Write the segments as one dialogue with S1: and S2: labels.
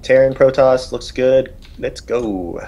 S1: Terran Protoss looks good. Let's go.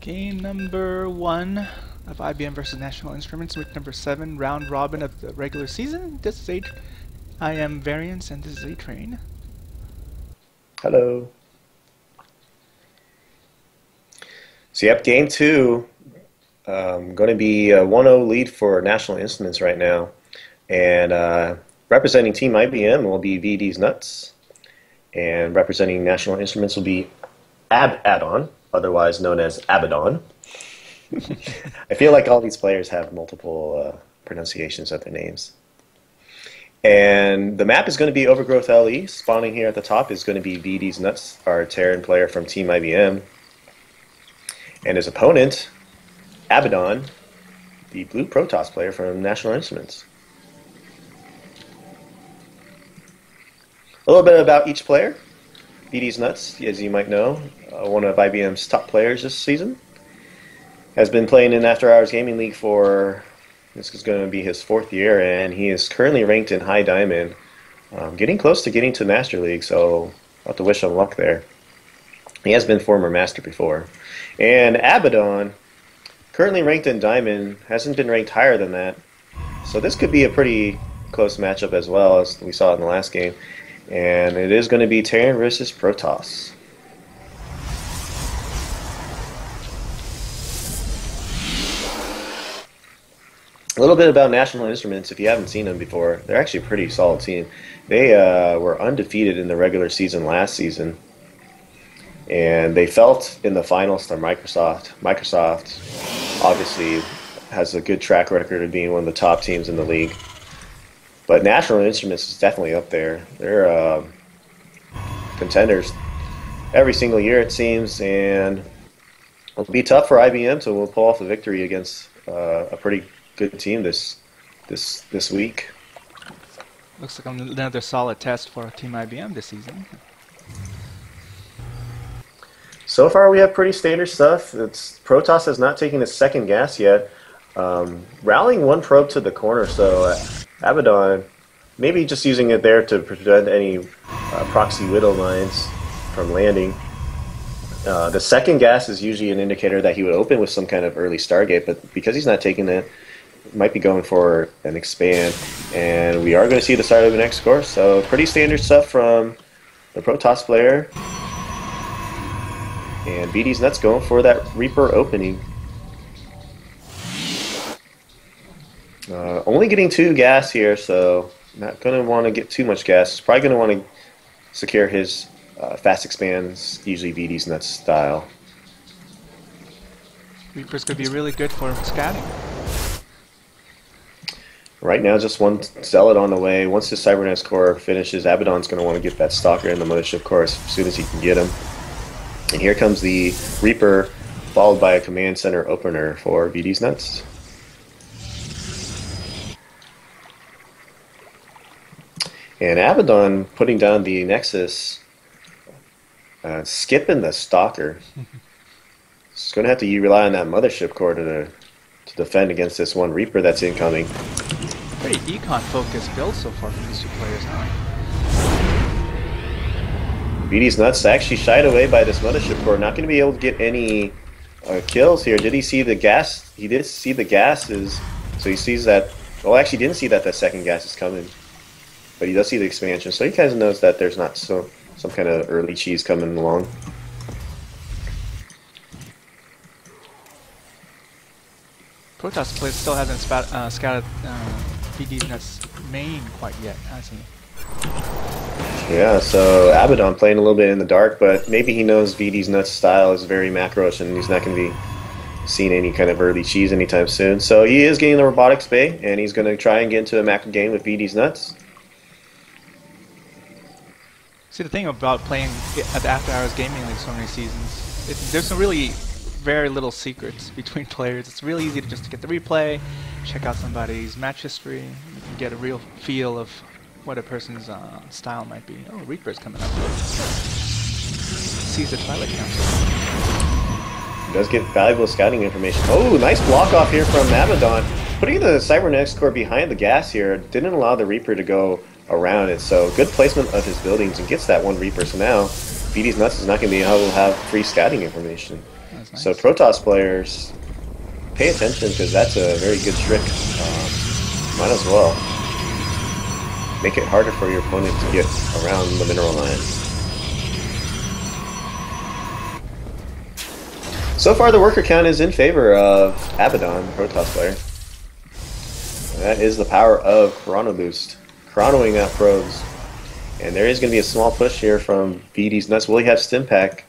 S2: Game number 1 of IBM versus National Instruments, week number 7, round robin of the regular season. This is I am Variance, and this is ATrain.
S1: Hello. So yep, game 2. Going to be a 1-0 lead for National Instruments right now. And representing Team IBM will be VDeezNuts. And representing National Instruments will be Abaddon, otherwise known as Abaddon. I feel like all these players have multiple pronunciations of their names. And the map is going to be Overgrowth LE. Spawning here at the top is going to be VDeezNuts, our Terran player from Team IBM. And his opponent, Abaddon, the blue Protoss player from National Instruments. A little bit about each player. VDeezNuts, as you might know, one of IBM's top players this season. Has been playing in After Hours Gaming League for, this is going to be his 4th year, and he is currently ranked in High Diamond. Getting close to getting to Master League, so I'll have to wish him luck there. He has been former Master before. And Abaddon, currently ranked in Diamond, hasn't been ranked higher than that. So this could be a pretty close matchup as well, as we saw in the last game. And it is going to be Terran versus Protoss. A little bit about National Instruments, if you haven't seen them before, they're actually a pretty solid team. They were undefeated in the regular season last season. And they felt in the finals to Microsoft. Microsoft obviously has a good track record of being one of the top teams in the league. But National Instruments is definitely up there. They're contenders every single year, it seems, and it'll be tough for IBM to pull off a victory against a pretty good team this week.
S2: Looks like another solid test for Team IBM this season.
S1: So far, we have pretty standard stuff. Protoss has not taken its second gas yet. Rallying one probe to the corner, so Abaddon maybe just using it there to prevent any proxy widow mines from landing. The second gas is usually an indicator that he would open with some kind of early Stargate, but because he's not taking it, might be going for an expand. And we are going to see the start of the next course, so pretty standard stuff from the Protoss player. And VDeezNuts going for that Reaper opening. Only getting 2 gas here, so not going to want to get too much gas. He's probably going to want to secure his fast expands, usually VDeezNuts style.
S2: Reaper's going to be really good for scouting.
S1: Right now, just one Zealot on the way. Once the Cybernetics core finishes, Abaddon's going to want to get that Stalker in the Mothership core as soon as he can get him. And here comes the Reaper, followed by a Command Center opener for VDeezNuts. And Abaddon putting down the Nexus, skipping the Stalker. He's going to have to rely on that Mothership core to defend against this one Reaper that's incoming.
S2: Pretty econ-focused build so far from these 2 players now.
S1: VDeezNuts actually shied away by this Mothership core. Not going to be able to get any kills here. Did he see the gas? He did see the gases, so he sees that. Well, actually, didn't see that the second gas is coming, but he does see the expansion, so he kind of knows that there's not some kind of early cheese coming along.
S2: Protoss player still hasn't scouted VDeezNuts main quite yet, has he?
S1: Yeah, so Abaddon playing a little bit in the dark, but maybe he knows VDeezNuts' style is very macro-ish and he's not going to be seeing any kind of early cheese anytime soon. So he is getting the Robotics Bay, and he's going to try and get into a macro game with VDeezNuts.
S2: See, the thing about playing at the After Hours Gaming League so many seasons, there's some really very little secrets between players. It's really easy to just get the replay, check out somebody's match history, you can get a real feel of what a person's style might be. Oh, Reaper's coming up. Sees the Twilight Council.
S1: He does get valuable scouting information. Oh, nice block off here from Abaddon. Putting the Cybernetics core behind the gas here didn't allow the Reaper to go around it. So good placement of his buildings and gets that one Reaper. So now VDeezNuts is not going to be able to have free scouting information.
S2: Nice.
S1: So Protoss players, pay attention because that's a very good trick. Might as well make it harder for your opponent to get around the mineral line. So far the worker count is in favor of Abaddon, Protoss player. And that is the power of Chrono Boost. Chronoing out probes. And there is going to be a small push here from VDeezNuts. Will he have Stimpack?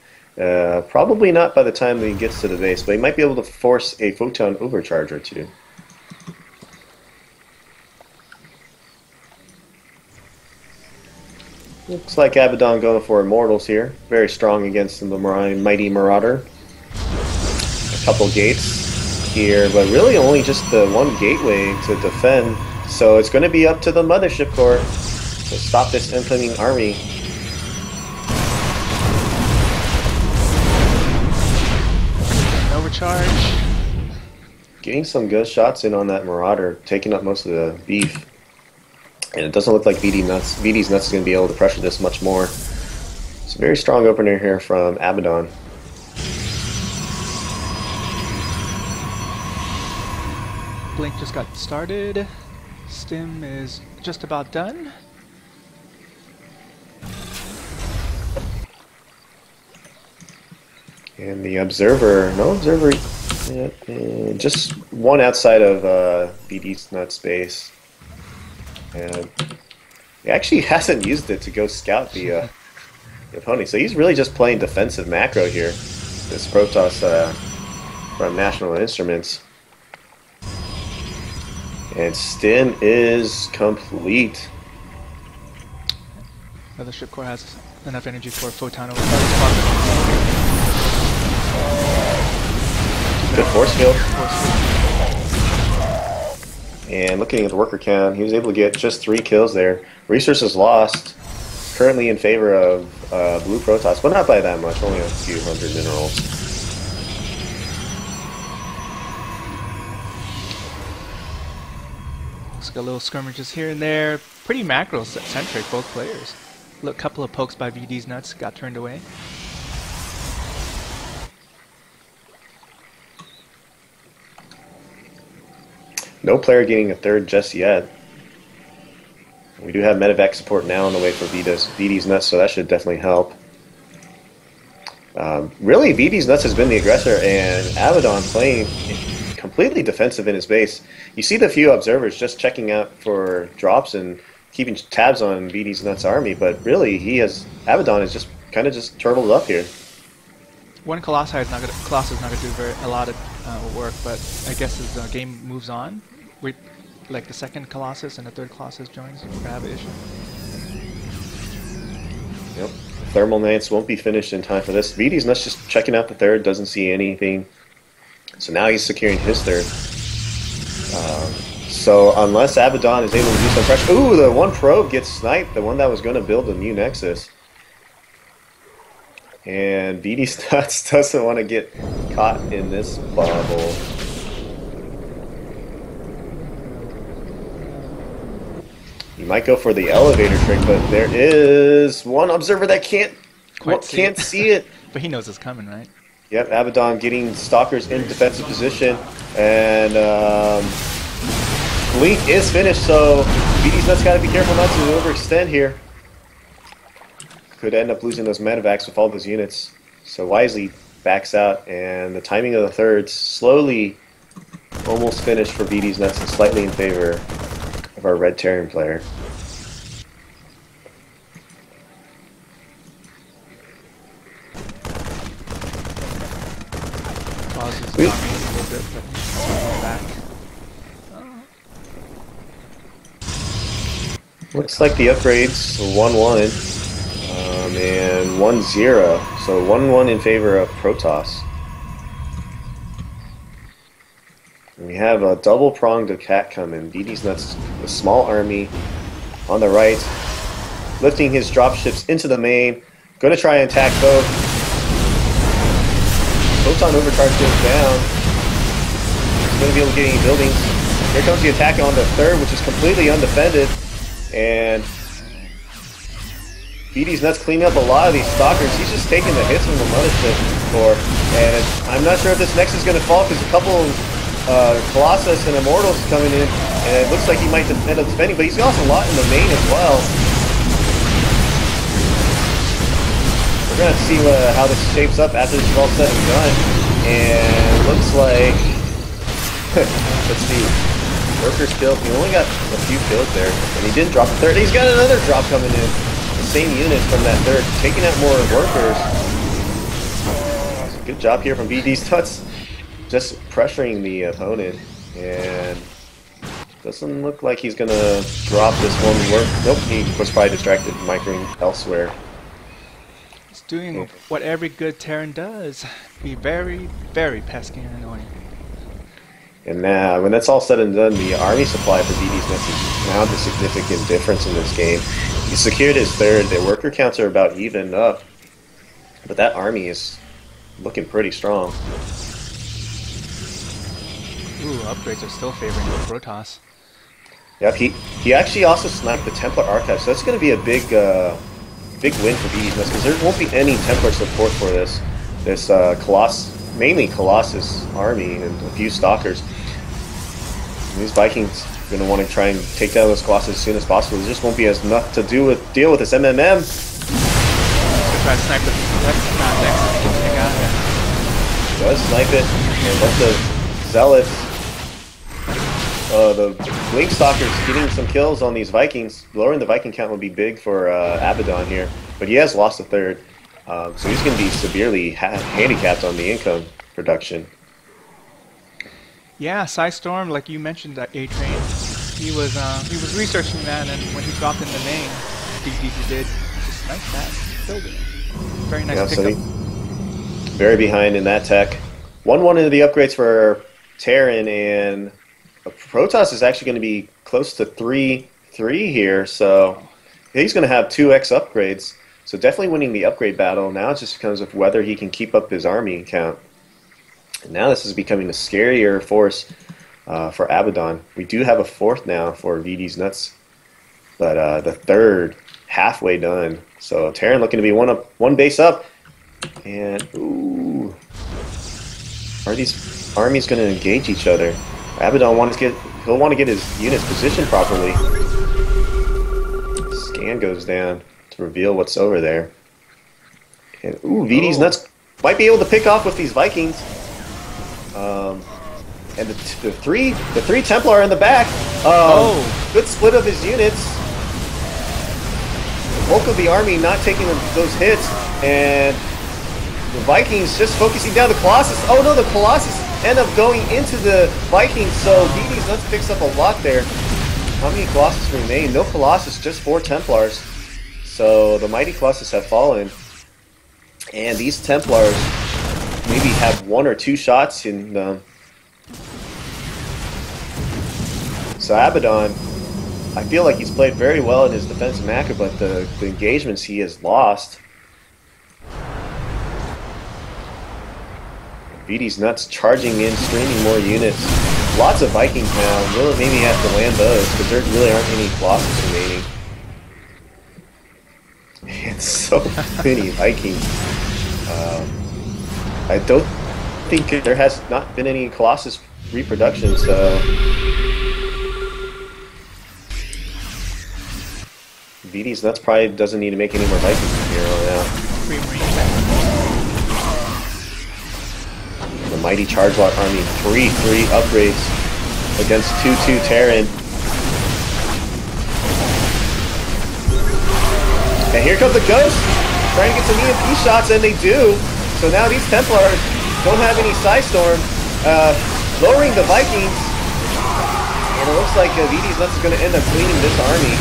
S1: Probably not by the time that he gets to the base, but he might be able to force a photon overcharge or two. Looks like Abaddon going for Immortals here. Very strong against the Mighty Marauder. A couple gates here, but really only just the one gateway to defend. So it's going to be up to the Mothership Core to stop this incoming army.
S2: Overcharge.
S1: Getting some good shots in on that Marauder, taking up most of the beef. And it doesn't look like VDeezNuts is going to be able to pressure this much more. It's a very strong opener here from Abaddon.
S2: Blink just got started. Stim is just about done.
S1: And the Observer, no Observer yet, just one outside of VDeezNuts base. And he actually hasn't used it to go scout the opponent, so he's really just playing defensive macro here. This Protoss from National Instruments. And Stim is complete.
S2: The ship core has enough energy for photon over.
S1: Good force field. And looking at the worker count, he was able to get just 3 kills there. Resources lost. Currently in favor of blue Protoss, but not by that much, only a few hundred minerals.
S2: Got little skirmishes here and there. Pretty macro-centric, both players. Look, couple of pokes by VDeezNuts got turned away.
S1: No player getting a third just yet. We do have medevac support now on the way for VDeezNuts, so that should definitely help. Really, VDeezNuts has been the aggressor, and Abaddon playing completely defensive in his base. You see the few observers just checking out for drops and keeping tabs on VDeezNuts' army, but really, Abaddon is just kind of just turtled up here.
S2: One Colossus is not going to do a lot of work, but I guess as the game moves on, like the second Colossus and the third Colossus joins, we're going to have an issue.
S1: Yep. Thermal Knights won't be finished in time for this. VDeezNuts just checking out the third, doesn't see anything. So now he's securing his third. So unless Abaddon is able to do some pressure... Ooh, the one probe gets sniped, the one that was going to build a new Nexus. And VDeezNuts doesn't want to get caught in this bubble. You might go for the elevator trick, but there is one observer that can't see it.
S2: But he knows it's coming, right?
S1: Yep, Abaddon getting stalkers in defensive position, and Blink is finished, so VDeezNuts got to be careful not to overextend here. Could end up losing those medevacs with all those units. So Wisely backs out, and the timing of the thirds slowly almost finished for VDeezNuts and slightly in favor of our red Terran player.
S2: Pauses a little bit, but back.
S1: Looks like the upgrades 1-1 and 1-0, so 1-1 in favor of Protoss. And we have a double-pronged attack coming. VDeezNuts, a small army on the right, lifting his dropships into the main, going to try and attack both. Photon overcharge goes down. He's going to be able to get any buildings. Here comes the attack on the third, which is completely undefended. And VDeezNuts cleaning up a lot of these stalkers. He's just taking the hits from the mothership core, and I'm not sure if this next is going to fall because a couple Colossus and Immortals coming in, and it looks like he might end up defending, but he's also a lot in the main as well. We're going to see how this shapes up after this is all said and done, and it looks like, let's see, Workers killed. He only got a few kills there, and he didn't drop a third. He's got another drop coming in. The same units from that third, taking out more workers. Good job here from VDeezNuts, just pressuring the opponent, and doesn't look like he's gonna drop this one work. Nope, he was probably distracted, microing elsewhere.
S2: He's doing what every good Terran does: be very, very pesky and annoying.
S1: And now, when that's all said and done, the army supply for VDeezNuts is now the significant difference in this game. He secured his third. Their worker counts are about even up, but that army is looking pretty strong.
S2: Ooh, upgrades are still favoring the Protoss.
S1: Yep, he actually also sniped the Templar Archive, so that's going to be a big win for VDeezNuts because there won't be any Templar support for this mainly Colossus army and a few Stalkers. And these Vikings are going to want to try and take down those Colossus as soon as possible. There just won't be as much to deal with this MMM.
S2: Try to snipe the next take out here.
S1: Does snipe it, and let the Zealots, the Blink Stalkers getting some kills on these Vikings. Lowering the Viking count would be big for Abaddon here, but he has lost a third. So he's going to be severely handicapped on the income production.
S2: Yeah, Storm, like you mentioned, that ATrain, he was researching that, and when he dropped in the main, he did just snipe that, killed it. Very nice pickup.
S1: So very behind in that tech. 1-1 into the upgrades for Terran, and Protoss is actually going to be close to 3-3 here, so he's going to have 2x upgrades. So definitely winning the upgrade battle. Now it just becomes of whether he can keep up his army count. And now this is becoming a scarier force for Abaddon. We do have a fourth now for VDeezNuts, but the third halfway done. So Terran looking to be one base up. And ooh, are these armies going to engage each other? Abaddon he'll want to get his units positioned properly. Scan goes down to reveal what's over there. And ooh, VDeezNuts might be able to pick off with these Vikings. And the three Templar in the back. Good split of his units. The bulk of the army not taking those hits, and the Vikings just focusing down the Colossus. Oh no, the Colossus end up going into the Vikings, so VDeezNuts picks up a lot there. How many Colossus remain? No Colossus, just 4 Templars. So the mighty Colossus have fallen, and these Templars maybe have 1 or 2 shots in them. So Abaddon, I feel like he's played very well in his defensive macro, but the engagements he has lost. VDeezNuts charging in, streaming more units. Lots of Vikings now. We'll maybe have to land those because there really aren't any Colossus remaining. And so many Vikings. I don't think there has not been any Colossus reproduction, so VDeezNuts probably doesn't need to make any more Vikings from here on out. The mighty Chargelot army, 3-3 upgrades against 2-2 Terran. And here comes the Ghost, trying to get some EMP shots, and they do. So now these Templars don't have any Storm, lowering the Vikings. And it looks like VDeezNuts is going to end up cleaning this army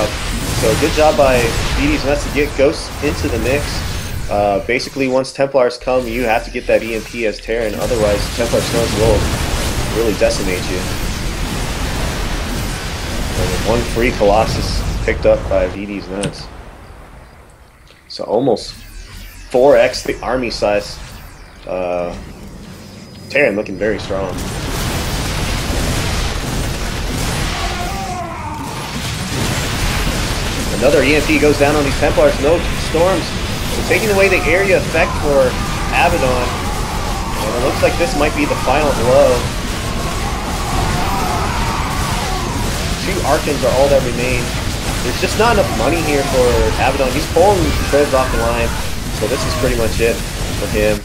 S1: up. So good job by VDeezNuts to get Ghosts into the mix. Basically, once Templars come, you have to get that EMP as Terran, otherwise Templar Stones will really decimate you. And 1 free Colossus picked up by VDeezNuts. So almost 4x the army size. Terran looking very strong. Another EMP goes down on these Templars. No storms. So taking away the area effect for Abaddon. And it looks like this might be the final blow. 2 Archons are all that remain. There's just not enough money here for Abaddon. He's pulling treads off the line. So this is pretty much it for him.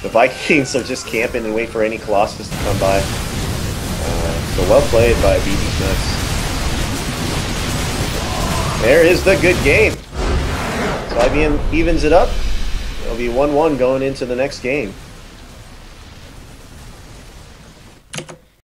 S1: The Vikings are just camping and wait for any Colossus to come by. So well played by VDeezNuts. There is the good game. So IBM evens it up. It'll be 1-1 going into the next game.